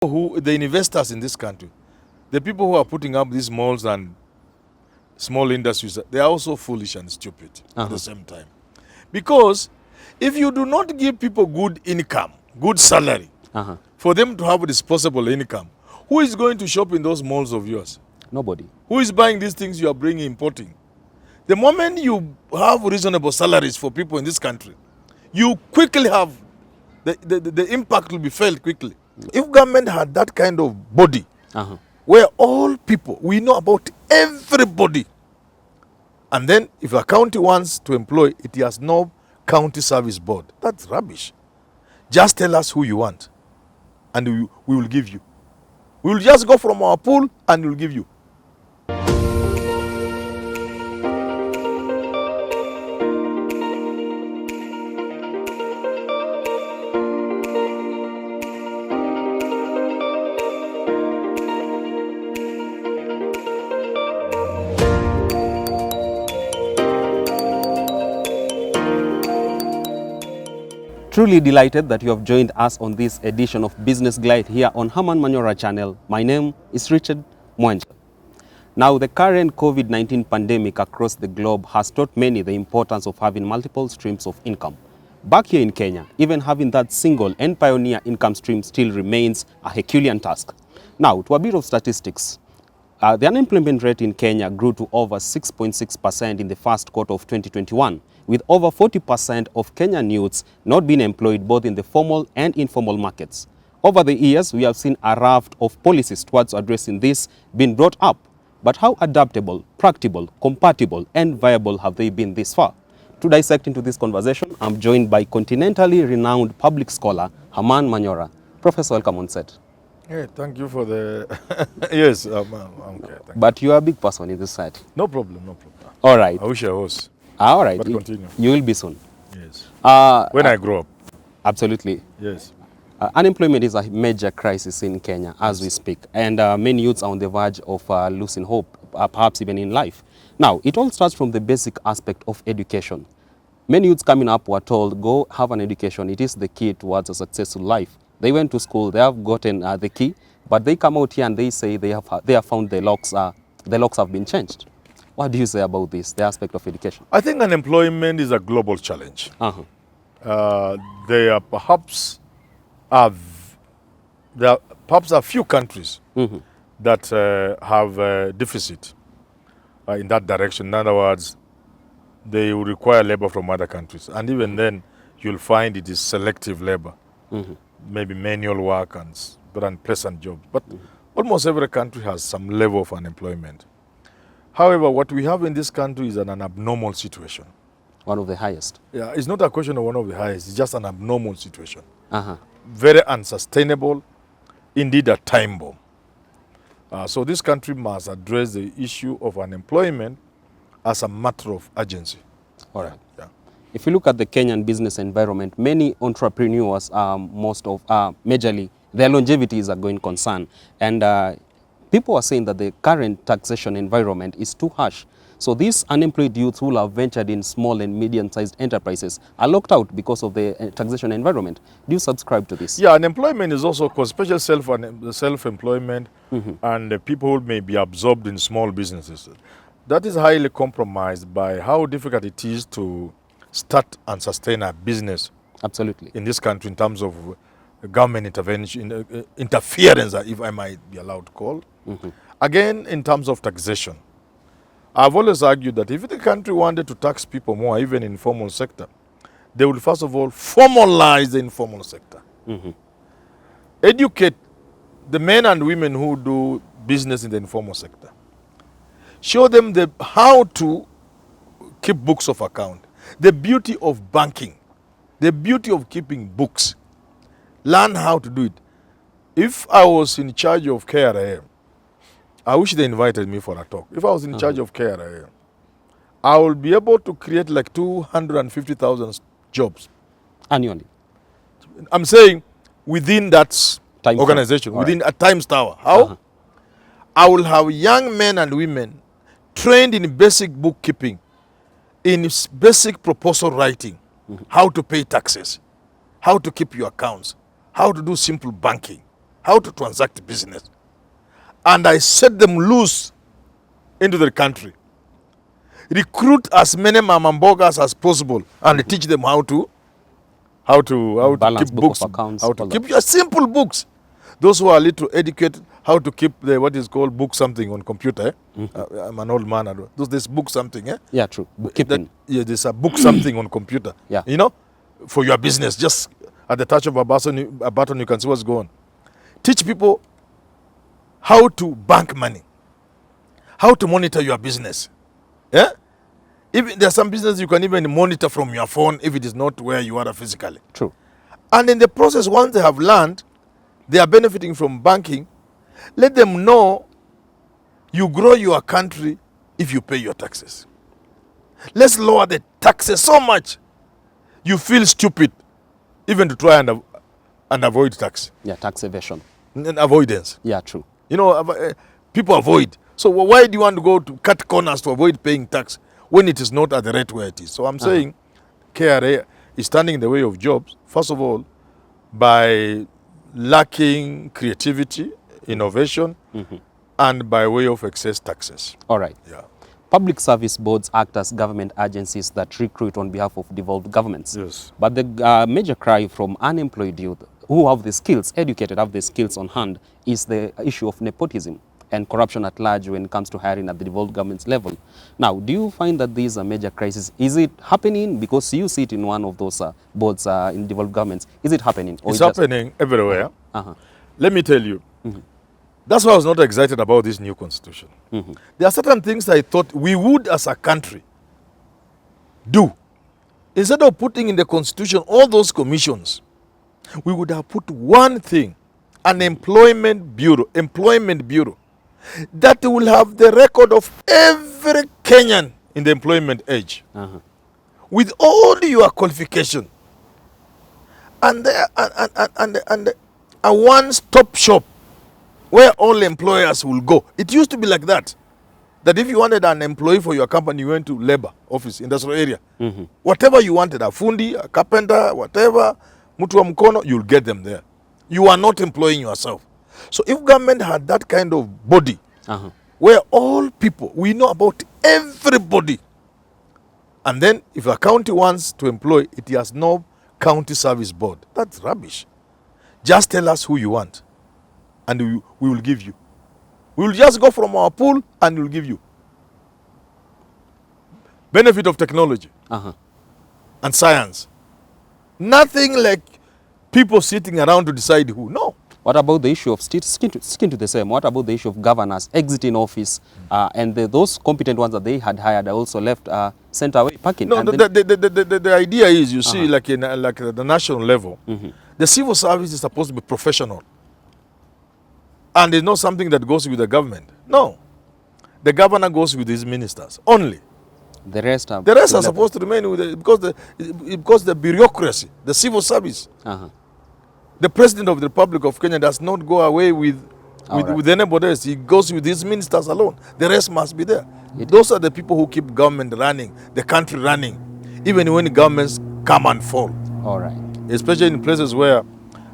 The investors in this country, the people who are putting up these malls and small industries, they are also foolish and stupid at the same time. Because if you do not give people good income, good salary, for them to have disposable income, who is going to shop in those malls of yours? Nobody. Who is buying these things you are bringing, importing? The moment you have reasonable salaries for people in this country, you quickly have, the impact will be felt quickly. If government had that kind of body, where all people, we know about everybody, and then if a county wants to employ, it has no county service board. That's rubbish. Just tell us who you want, and we will give you. We will just go from our pool and we'll give you. Truly delighted that you have joined us on this edition of Business Glide here on Herman Manyora channel. My name is Richard Mwanja. Now, the current COVID-19 pandemic across the globe has taught many the importance of having multiple streams of income. Back here in Kenya, even having that single and pioneer income stream still remains a Herculean task. Now, to a bit of statistics, the unemployment rate in Kenya grew to over 6.6% in the first quarter of 2021, with over 40% of Kenyan youths not being employed both in the formal and informal markets. Over the years, we have seen a raft of policies towards addressing this being brought up. But how adaptable, practical, compatible, and viable have they been this far? To dissect into this conversation, I'm joined by continentally renowned public scholar Herman Manyora. Professor, welcome on set. Yeah, thank you for the... Yes, okay. But you are a big person in this side. No problem, no problem. All right. I wish I was. All right. But continue. You will be soon. Yes. When I grow up. Absolutely. Yes. Unemployment is a major crisis in Kenya as we speak, and many youths are on the verge of losing hope, perhaps even in life. Now, it all starts from the basic aspect of education. Many youths coming up were told, go have an education. It is the key towards a successful life. They went to school, they have gotten the key, but they come out here and they say they have found the locks have been changed. What do you say about this, the aspect of education? I think unemployment is a global challenge. There are perhaps a few countries that have a deficit in that direction. In other words, they will require labor from other countries. And even then, you'll find it is selective labor. Maybe manual work and very unpleasant jobs. But almost every country has some level of unemployment. However, what we have in this country is an abnormal situation. One of the highest. Yeah, it's not a question of one of the highest. It's just an abnormal situation. Very unsustainable, indeed a time bomb. So this country must address the issue of unemployment as a matter of urgency. All right. Yeah. If you look at the Kenyan business environment, many entrepreneurs, majorly, their longevity is a going concern. And people are saying that the current taxation environment is too harsh. So these unemployed youths who have ventured in small and medium-sized enterprises are locked out because of the taxation environment. Do you subscribe to this? Yeah, unemployment is also caused, especially self-employment and people who may be absorbed in small businesses. That is highly compromised by how difficult it is to start and sustain a business. Absolutely. In this country in terms of government intervention, interference, if I might be allowed to call. Again, in terms of taxation. I've always argued that if the country wanted to tax people more, even in the informal sector, they would first of all formalize the informal sector. Educate the men and women who do business in the informal sector. Show them how to keep books of account. The beauty of banking. The beauty of keeping books. Learn how to do it. If I was in charge of KRA, I wish they invited me for a talk. If I was in charge of KRA, I will be able to create like 250,000 jobs. Annually? I'm saying within that organization, within a Times Tower. How? I will have young men and women trained in basic bookkeeping, in basic proposal writing, how to pay taxes, how to keep your accounts, how to do simple banking. how to transact business. And I set them loose into the country. Recruit as many mamambogas as possible and teach them how to Balance keep book books, of accounts, how to all keep that. your simple books. Those who are little educated, how to keep the what is called book something on computer. I'm an old man. There's book something. Yeah, true. Bookkeeping. Yeah, there's a book something on computer. Yeah. You know, for your business, just at the touch of a button, you can see what's going on. Teach people how to bank money, how to monitor your business. Yeah. Even there's some business you can even monitor from your phone if it is not where you are physically. True. And in the process, once they have learned, they are benefiting from banking. Let them know you grow your country if you pay your taxes. Let's lower the taxes so much you feel stupid even to try and avoid tax Yeah, tax evasion. and avoidance. Yeah, true. You know, people avoid. So why do you want to go to cut corners to avoid paying tax when it is not at the rate where it is? So I'm saying KRA is standing in the way of jobs, first of all, by lacking creativity, innovation, and by way of excess taxes. All right. Yeah. Public service boards act as government agencies that recruit on behalf of devolved governments. Yes. But the major cry from unemployed youth who have the skills, educated, have the skills on hand, is the issue of nepotism and corruption at large when it comes to hiring at the devolved government's level. Now, do you find that these are major crisis? Is it happening because you sit in one of those boards in devolved governments? Is it happening? Or It's happening everywhere. Uh-huh. Let me tell you. That's why I was not excited about this new constitution. There are certain things I thought we would, as a country, do. Instead of putting in the constitution all those commissions, we would have put one thing, an employment bureau, that will have the record of every Kenyan in the employment age, with all your qualification, and a one-stop shop where all employers will go. It used to be like that. That if you wanted an employee for your company, you went to labor office, industrial area. Whatever you wanted, a fundi, a carpenter, whatever, mtu wa mkono, you'll get them there. You are not employing yourself. So if government had that kind of body, where all people, we know about everybody, and then if a county wants to employ, it has no county service board. That's rubbish. Just tell us who you want, and we will give you. We will just go from our pool and we'll give you. Benefit of technology and science. Nothing like people sitting around to decide who. No. What about the issue of skin to the same? What about the issue of governors exiting office and those competent ones that they had hired are also left sent away packing? No, the idea is, you see, like at the national level, the civil service is supposed to be professional. And it's not something that goes with the government. No. The governor goes with his ministers only. The rest are supposed to remain with because the bureaucracy, the civil service. The president of the Republic of Kenya does not go away with anybody else. He goes with his ministers alone. The rest must be there. Those are the people who keep government running, the country running, even when governments come and fall. All right. Especially in places where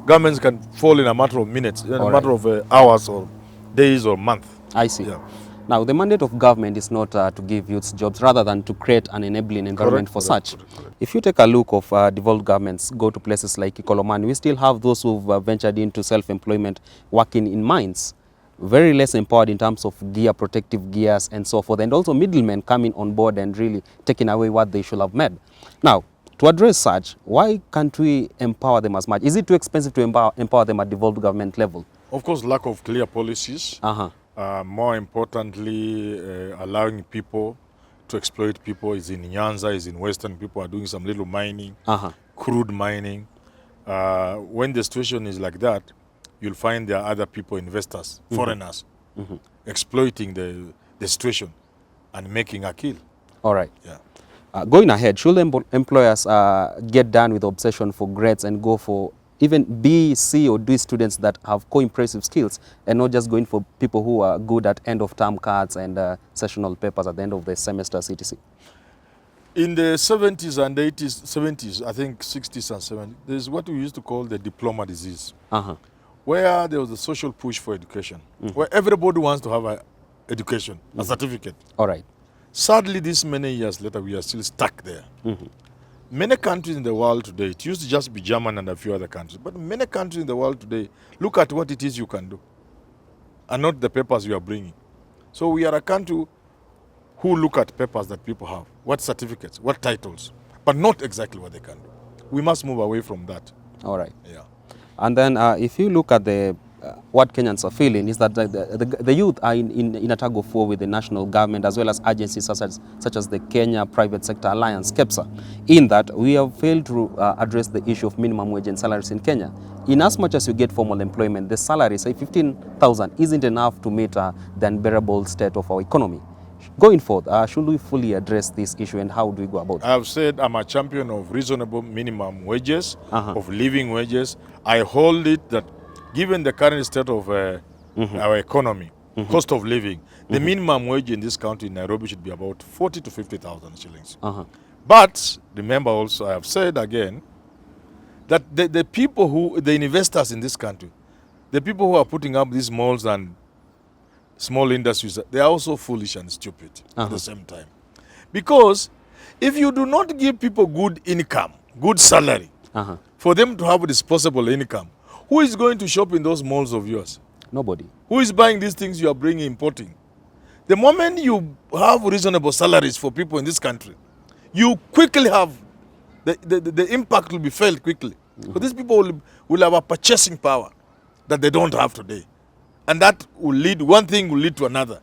governments can fall in a matter of minutes, in a matter of hours or days or months. I see. Yeah. Now, the mandate of government is not to give youths jobs, rather than to create an enabling environment for such. If you take a look of devolved governments, go to places like Ikolomani, we still have those who've ventured into self-employment, working in mines, very less empowered in terms of gear, protective gears, and so forth, and also middlemen coming on board and really taking away what they should have made. Now, to address such, why can't we empower them as much? Is it too expensive to empower them at devolved government level? Of course, lack of clear policies. More importantly, allowing people to exploit people is in Nyanza, is in Western. People are doing some little mining, crude mining. When the situation is like that, you'll find there are other people, investors, foreigners, exploiting the situation and making a kill. All right. Yeah. Going ahead, should employers get done with obsession for grades and go for even B, C, or D students that have co-impressive skills, and not just going for people who are good at end-of-term cards and sessional papers at the end of the semester, etc.? In the 70s and 80s, 70s, I think 60s and 70s, there's what we used to call the diploma disease. where there was a social push for education, where everybody wants to have an education, a certificate. All right. Sadly, this many years later, we are still stuck there. Many countries in the world today, it used to just be German and a few other countries, but many countries in the world today, look at what it is you can do, and not the papers you are bringing. So we are a country who look at papers that people have, what certificates, what titles, but not exactly what they can do. We must move away from that. All right. Yeah. And then if you look at the what Kenyans are feeling is that the youth are in a tug of war with the national government as well as agencies such as the Kenya Private Sector Alliance, KEPSA, in that we have failed to address the issue of minimum wage and salaries in Kenya. In as much as you get formal employment, the salary, say 15,000, isn't enough to meet the unbearable state of our economy. Going forward, should we fully address this issue, and how do we go about it? I have said I'm a champion of reasonable minimum wages, of living wages. I hold it that given the current state of our economy, cost of living, the minimum wage in this country, in Nairobi, should be about 40 to 50,000 shillings. But remember also, I have said again, that the people who, the investors in this country, the people who are putting up these malls and small industries, they are also foolish and stupid at the same time. Because if you do not give people good income, good salary, for them to have disposable income, who is going to shop in those malls of yours? Nobody. Who is buying these things you are bringing, importing? The moment you have reasonable salaries for people in this country, you quickly have, the impact will be felt quickly. So these people will have a purchasing power that they don't have today. And that will lead, one thing will lead to another.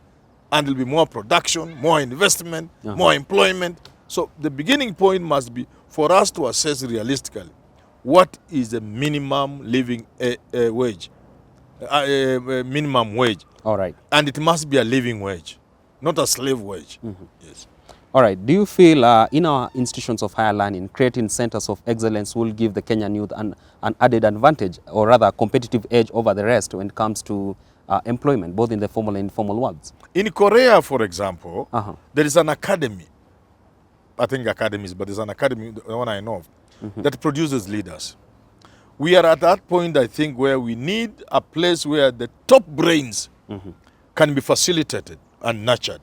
And there will be more production, more investment, more employment. So the beginning point must be for us to assess realistically what is the minimum living wage, minimum wage. All right. And it must be a living wage, not a slave wage. Yes. All right. Do you feel in our institutions of higher learning, creating centers of excellence will give the Kenyan youth an added advantage, or rather a competitive edge over the rest when it comes to employment, both in the formal and informal worlds? In Korea, for example, there is an academy. I think academies, but there's an academy, the one I know of, that produces leaders. We are at that point, I think, where we need a place where the top brains can be facilitated and nurtured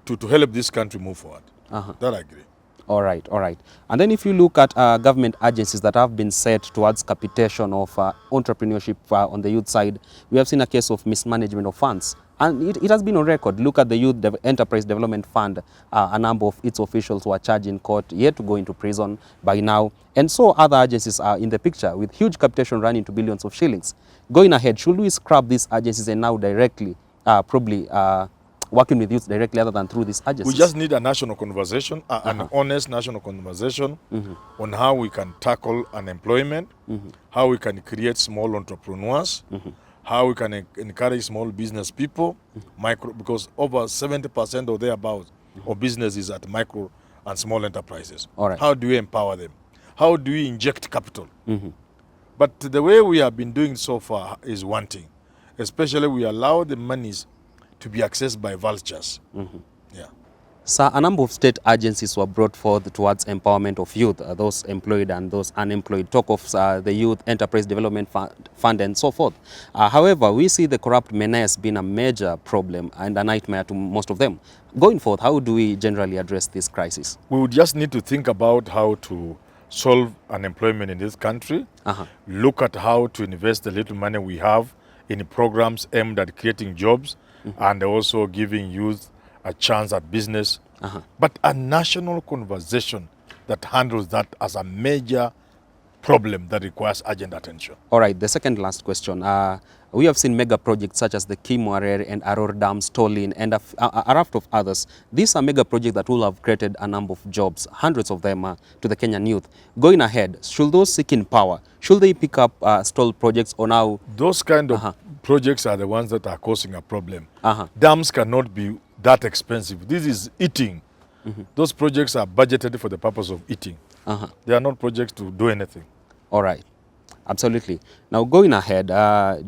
to help this country move forward. That I agree. All right, all right. And then if you look at government agencies that have been set towards capitation of entrepreneurship on the youth side, we have seen a case of mismanagement of funds. And it has been on record. Look at the Youth Enterprise Development Fund. A number of its officials were charged in court, yet to go into prison by now. And so other agencies are in the picture with huge capitation running to billions of shillings. Going ahead, should we scrap these agencies and now directly, probably working with youth directly other than through these agencies? We just need a national conversation, an honest national conversation on how we can tackle unemployment, how we can create small entrepreneurs, how we can encourage small business people, because over 70% or thereabouts of business is at micro and small enterprises. All right. How do we empower them? How do we inject capital? But the way we have been doing so far is wanting. Especially we allow the monies to be accessed by vultures. Yeah. Sir, a number of state agencies were brought forth towards empowerment of youth, those employed and those unemployed. Talk of the Youth Enterprise Development Fund and so forth. However, we see the corrupt menace being a major problem and a nightmare to most of them. Going forward, how do we generally address this crisis? We would just need to think about how to solve unemployment in this country, look at how to invest the little money we have in programs aimed at creating jobs and also giving youth a chance at business, but a national conversation that handles that as a major problem that requires urgent attention. All right, the second last question. We have seen mega projects such as the Kimwarere and Aror Dams, Tolin, and a raft of others. These are mega projects that will have created a number of jobs, hundreds of them to the Kenyan youth. Going ahead, should those seeking power, should they pick up stalled projects or now? Those kind of projects are the ones that are causing a problem. Dams cannot be that expensive. This is eating. Those projects are budgeted for the purpose of eating. They are not projects to do anything. All right. Absolutely. Now, going ahead,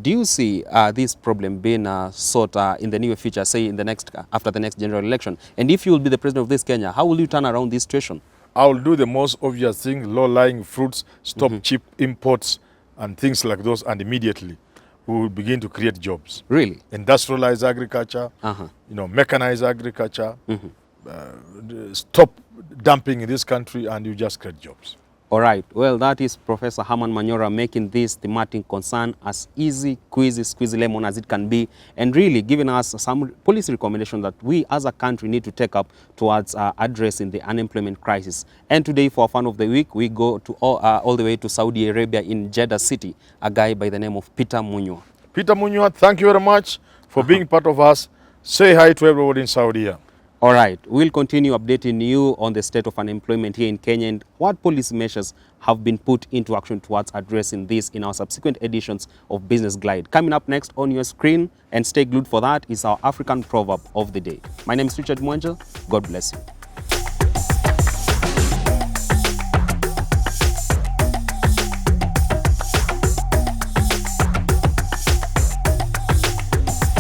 do you see this problem being sought in the near future, say in the next, after the next general election? And if you will be the president of this Kenya, how will you turn around this situation? I will do the most obvious thing, low-lying fruits, stop cheap imports and things like those, and immediately. we will begin to create jobs. Really? Industrialize agriculture, Uh-huh. mechanize agriculture, stop dumping in this country, and you just create jobs. All right. Well, that is Professor Herman Manyora making this thematic concern as easy, queasy, squeezy lemon as it can be, and really giving us some policy recommendation that we as a country need to take up towards addressing the unemployment crisis. And today, for Fun of the Week, we go to all the way to Saudi Arabia in Jeddah City, a guy by the name of Peter Manyora. Peter Manyora, thank you very much for being part of us. Say hi to everybody in Saudi. All right, we'll continue updating you on the state of unemployment here in Kenya and what policy measures have been put into action towards addressing this in our subsequent editions of Business Glide. Coming up next on your screen, and stay glued for that, is our African proverb of the day. My name is Richard Mwanja. God bless you.